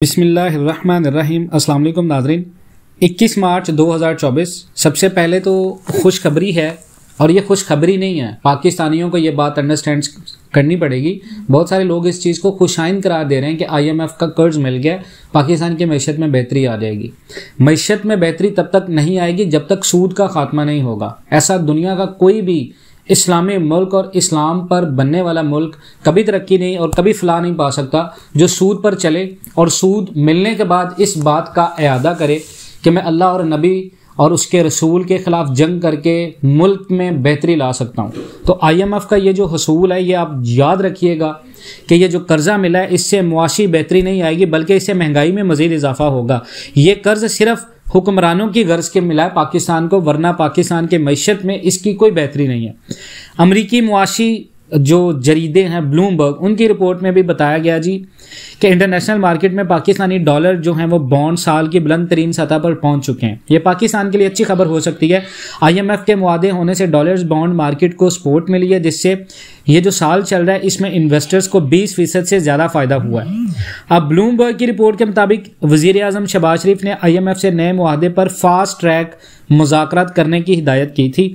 बिस्मिल्लाहिर्रहमानिर्रहीम। अस्सलाम वालेकुम नाज़रीन। 21 मार्च 2024। सबसे पहले तो खुशखबरी है, और ये खुशखबरी नहीं है, पाकिस्तानियों को ये बात अंडरस्टैंड करनी पड़ेगी। बहुत सारे लोग इस चीज़ को खुशाइन करार दे रहे हैं कि IMF का कर्ज मिल गया, पाकिस्तान की मैशत में बेहतरी आ जाएगी। मैशत में बेहतरी तब तक नहीं आएगी जब तक सूद का खात्मा नहीं होगा। ऐसा दुनिया का कोई भी इस्लामी मुल्क और इस्लाम पर बनने वाला मुल्क कभी तरक्की नहीं और कभी फलाह नहीं पा सकता जो सूद पर चले और सूद मिलने के बाद इस बात का इरादा करे कि मैं अल्लाह और नबी और उसके रसूल के खिलाफ जंग करके मुल्क में बेहतरी ला सकता हूँ। तो IMF का ये जो हसूल है, ये आप याद रखिएगा कि ये जो कर्जा मिला है, इससे मुआशी बेहतरी नहीं आएगी बल्कि इससे महंगाई में मज़ीद इजाफा होगा। ये कर्ज सिर्फ हुक्मरानों की गर्ज के मिला है पाकिस्तान को, वरना पाकिस्तान के मैशत में इसकी कोई बेहतरी नहीं है। अमरीकी मुआशी जो जरीदे हैं ब्लूमबर्ग, उनकी रिपोर्ट में भी बताया गया जी कि इंटरनेशनल मार्केट में पाकिस्तानी डॉलर जो हैं वो बॉन्ड साल की बुलंद तरीन सतह पर पहुंच चुके हैं। ये पाकिस्तान के लिए अच्छी खबर हो सकती है। IMF के मुआदे होने से डॉलर्स बॉन्ड मार्केट को सपोर्ट मिली है, जिससे ये जो साल चल रहा है इसमें इन्वेस्टर्स को 20% से ज़्यादा फ़ायदा हुआ है। अब ब्लूमबर्ग की रिपोर्ट के मुताबिक वज़ीर आज़म शहबाज शरीफ ने IMF से नए मुआहदे पर फास्ट ट्रैक मुज़ाकरात करने की हिदायत की थी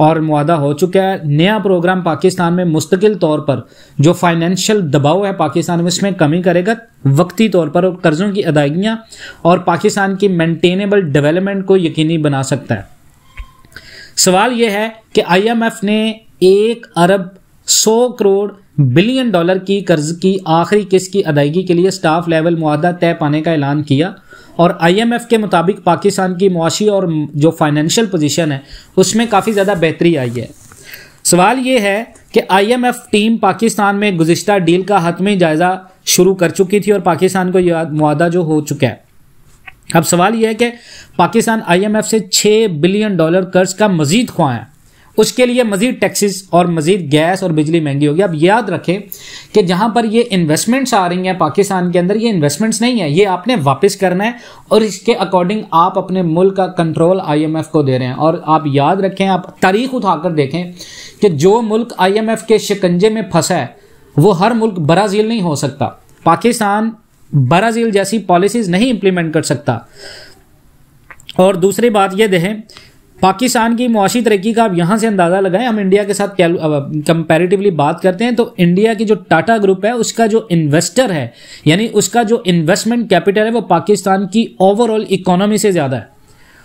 और मुआहदा हो चुका है। नया प्रोग्राम पाकिस्तान में मुस्तकिल तौर पर जो फाइनेंशियल दबाव है पाकिस्तान में, इसमें कमी करेगा वक्ती तौर पर, और कर्ज़ों की अदायगियाँ और पाकिस्तान की मेंटेनेबल डेवलपमेंट को यकीनी बना सकता है। सवाल यह है कि IMF ने 1 अरब 100 करोड़ बिलियन डॉलर की कर्ज की आखिरी किस्त की अदायगी के लिए स्टाफ लेवल मुआहदा तय पाने का ऐलान किया, और IMF के मुताबिक पाकिस्तान की मुआशी और जो फाइनेंशियल पोजीशन है उसमें काफ़ी ज़्यादा बेहतरी आई है। सवाल ये है कि IMF टीम पाकिस्तान में गुज़िश्ता डील का हतमी जायज़ा शुरू कर चुकी थी और पाकिस्तान को यह मुआहदा जो हो चुका है। अब सवाल यह है कि पाकिस्तान IMF से 6 बिलियन डॉलर कर्ज का मजीद ख्वाह है, उसके लिए मजीद टैक्सेस और मजीद गैस और बिजली महंगी होगी। अब याद रखें कि जहां पर ये इन्वेस्टमेंट्स आ रही हैं पाकिस्तान के अंदर, ये इन्वेस्टमेंट्स नहीं है, ये आपने वापस करना है और इसके अकॉर्डिंग आप अपने मुल्क का कंट्रोल IMF को दे रहे हैं। और आप याद रखें, आप तारीख उठाकर देखें कि जो मुल्क IMF के शिकंजे में फंसा है वो हर मुल्क ब्राज़ील नहीं हो सकता। पाकिस्तान ब्राज़ील जैसी पॉलिसीज नहीं इंप्लीमेंट कर सकता। और दूसरी बात यह देखें, पाकिस्तान की मुआशी तरक्की का आप यहाँ से अंदाज़ा लगाएं। हम इंडिया के साथ कंपैरेटिवली बात करते हैं तो इंडिया की जो टाटा ग्रुप है उसका जो इन्वेस्टर है, यानी उसका जो इन्वेस्टमेंट कैपिटल है, वो पाकिस्तान की ओवरऑल इकोनॉमी से ज़्यादा है।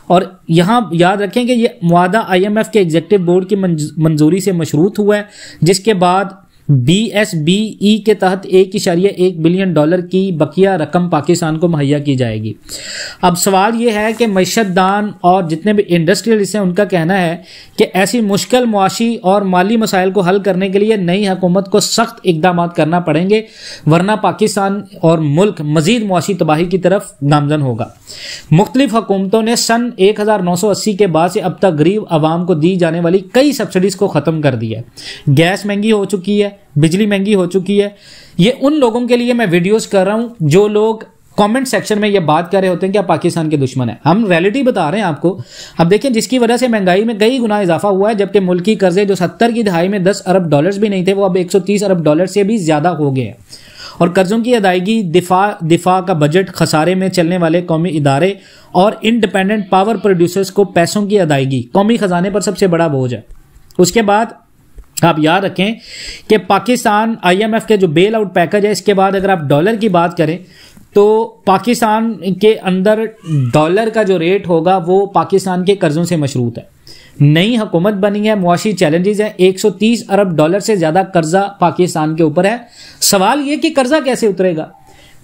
और यहाँ याद रखें कि ये मुआहदा IMF के एग्जीक्यूटिव बोर्ड की मंजूरी से मशरूत हुआ है, जिसके बाद BSBE के तहत 1.1 बिलियन डॉलर की बकिया रकम पाकिस्तान को मुहैया की जाएगी। अब सवाल यह है कि मईशतदान और जितने भी इंडस्ट्रियलिस्ट हैं उनका कहना है कि ऐसी मुश्किल मुआशी और माली मसाइल को हल करने के लिए नई हुकूमत को सख्त इकदाम करना पड़ेंगे, वरना पाकिस्तान और मुल्क मजीद मुआशी तबाही की तरफ गामजन होगा। मुख्तलिफ हुकूमतों ने सन 1980 के बाद से अब तक गरीब आवाम को दी जाने वाली कई सब्सिडीज को ख़त्म कर दिया है। गैस महंगी हो चुकी है, बिजली महंगी हो चुकी है। ये उन लोगों के लिए मैं वीडियोस कर रहा हूं जो लोग कमेंट सेक्शन में ये बात कर रहे होते हैं कि आप पाकिस्तान के दुश्मन हैं। हम रियलिटी बता रहे हैं आपको। अब देखें, जिसकी वजह से महंगाई में कई गुना इजाफा हुआ है, जबकि मुल्की कर्जे जो 70 की दहाई में 10 अरब डॉलर्स भी नहीं थे, वो अब 130 अरब डॉलर से भी ज्यादा हो गए हैं। और कर्जों की अदायगी, दिफा का बजट, खसारे में चलने वाले कौमी इदारे और इंडिपेंडेंट पावर प्रोड्यूसर्स को पैसों की अदायगी कौमी खजाने पर सबसे बड़ा बोझ है। उसके बाद आप याद रखें कि पाकिस्तान IMF के जो बेल आउट पैकेज है, इसके बाद अगर आप डॉलर की बात करें तो पाकिस्तान के अंदर डॉलर का जो रेट होगा वो पाकिस्तान के कर्जों से मशरूत है। नई हुकूमत बनी है, मुआशी चैलेंजेस हैं, 130 अरब डॉलर से ज़्यादा कर्जा पाकिस्तान के ऊपर है। सवाल ये कि कर्जा कैसे उतरेगा।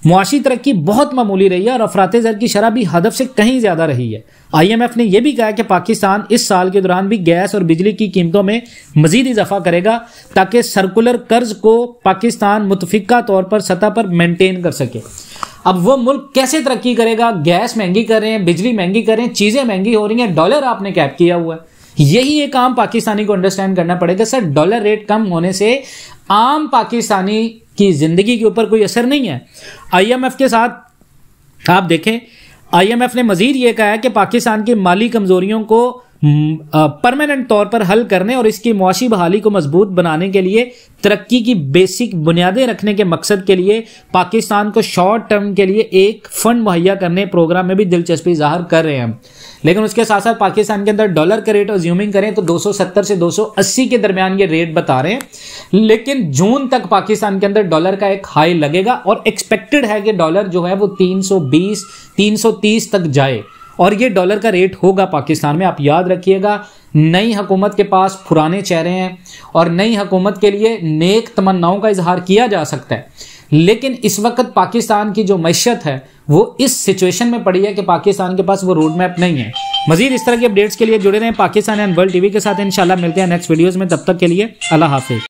मुआशी तरक्की बहुत मामूली रही है और अफरात ज़र की शरह भी हदफ से कहीं ज़्यादा रही है। IMF ने यह भी कहा कि पाकिस्तान इस साल के दौरान भी गैस और बिजली की कीमतों में मजीद इजाफा करेगा ताकि सर्कुलर कर्ज को पाकिस्तान मुतफिका तौर पर सतह पर मेंटेन कर सके। अब वो मुल्क कैसे तरक्की करेगा? गैस महंगी कर रहे हैं, बिजली महंगी कर रहे हैं, चीज़ें महंगी हो रही हैं, डॉलर आपने कैप किया हुआ है। यही एक आम पाकिस्तानी को अंडरस्टैंड करना पड़ेगा। सर, डॉलर रेट कम होने से आम पाकिस्तानी की जिंदगी के ऊपर कोई असर नहीं है। IMF के साथ आप देखें, IMF ने मजीद ये कहा है कि पाकिस्तान की माली कमजोरियों को परमानेंट तौर पर हल करने और इसकी मुआशी बहाली को मजबूत बनाने के लिए तरक्की की बेसिक बुनियादें रखने के मकसद के लिए पाकिस्तान को शॉर्ट टर्म के लिए एक फंड मुहैया करने प्रोग्राम में भी दिलचस्पी जाहिर कर रहे हैं। लेकिन उसके साथ साथ पाकिस्तान के अंदर डॉलर का रेट अज्यूमिंग करें तो 270 से 280 के दरमियान ये रेट बता रहे हैं, लेकिन जून तक पाकिस्तान के अंदर डॉलर का एक हाई लगेगा और एक्सपेक्टेड है कि डॉलर जो है वो 320 330 तक जाए और ये डॉलर का रेट होगा पाकिस्तान में। आप याद रखिएगा, नई हुकूमत के पास पुराने चेहरे हैं और नई हुकूमत के लिए नेक तमन्नाओं का इजहार किया जा सकता है, लेकिन इस वक्त पाकिस्तान की जो मैशत है वो इस सिचुएशन में पड़ी है कि पाकिस्तान के पास वो रोड मैप नहीं है। मजीद इस तरह के अपडेट्स के लिए जुड़े रहें पाकिस्तान एंड वर्ल्ड टीवी के साथ। इंशाल्लाह मिलते हैं नेक्स्ट वीडियोस में, तब तक के लिए अल्लाह हाफिज।